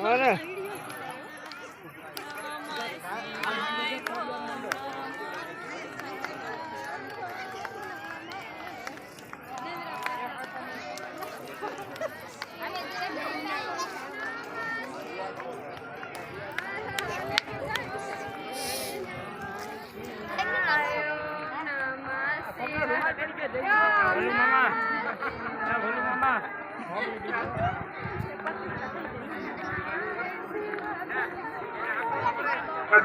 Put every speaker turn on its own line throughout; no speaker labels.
अरे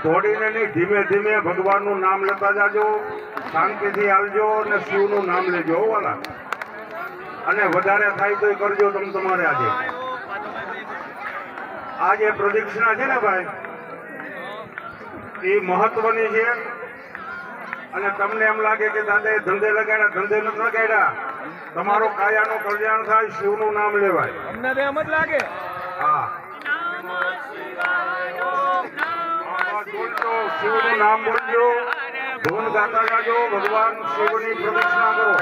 દોડીને નહીં, ધીમે ધીમે ભગવાનનું નામ લેતા જાજો, શાંતિથી આવજો અને શિવનું નામ લેજો વાલા. અને વધારે થાય તો કરજો તમે તમારે. આજે પ્રદક્ષિણા છે ને ભાઈ, એ મહત્વની છે. અને તમને એમ લાગે કે દાદા એ ધંધે લગાડ્યા, ધંધે નથી લગાડ્યા. તમારો કાયાનું કલ્યાણ થાય, શિવનું નામ લેવાય.
અમને એમ જ લાગે.
હા, શિવનું નામ બોલજો, ધૂન ગાતા જાજો, ભગવાન શિવની પ્રદક્ષિણા કરો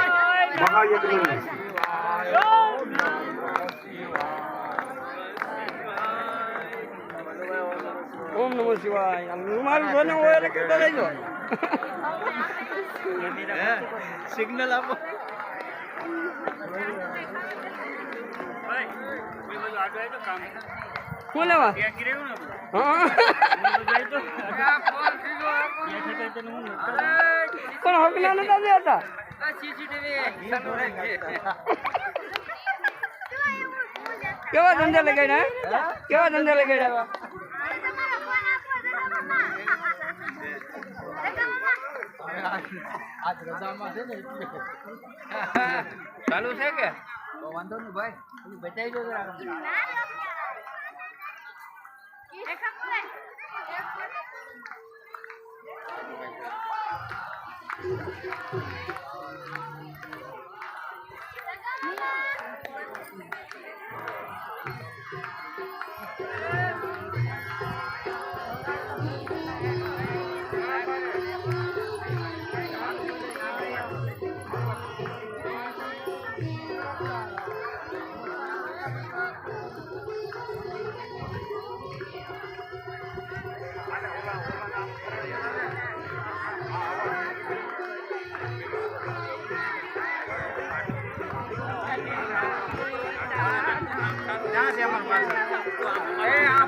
મહાયજ્ઞની.
ઓમ નમઃ શિવાય. મારું જોને હોય એટલે કહેતા રહેજો. સિગ્નલ આપો. શું લેવા? પણ હકલા નતા દેતા. કેવા ધંધા લગાડ્યા? કેવા ધંધા લગાડ્યા? આજ રજામાં છે ને ચાલુ છે કે વાંધો નહીં ભાઈ, બતાવી દો જરા.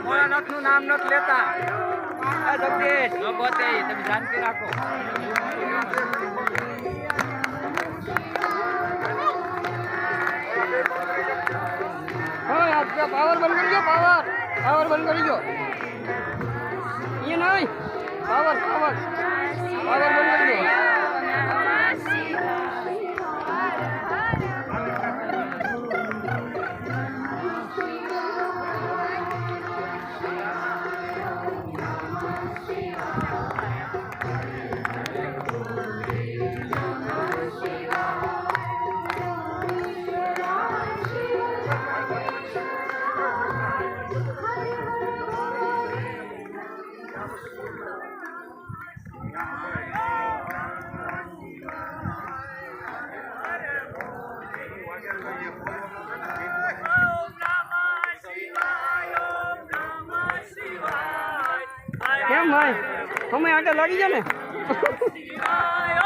ભોળાનાથનું નામ નથી લેતા. જગદીશ ગોતે તમે શાંતિ રાખો. પાવર બંધ કરી દો. પાવર બંધ કરી દો. એ નહીં, પાવર બંધ કરી દો. કેમ ભાઈ, અમે આગળ લાગી જાય ને.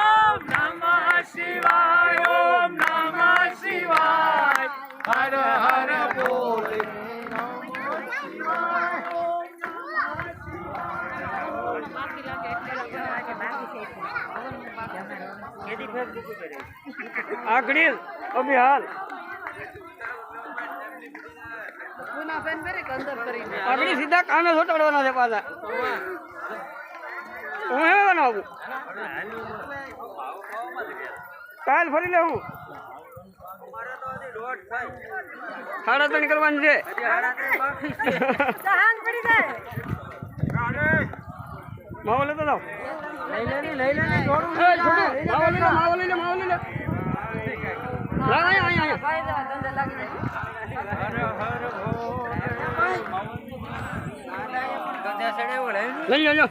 ઓમ નમઃ શિવાય, ઓમ નમઃ શિવાય, હર હર બોલે. આગળ અભી હાલ આગળ સીધા કામે ચોટાડવાના છે પાછા. હું હે બનાવું કાલ ફરી લે. હું 3:30 કરવાની છે. માવો લેતો જાઓ. લઈ લે. માવો લઈ લે. અહીંયા લઈ લો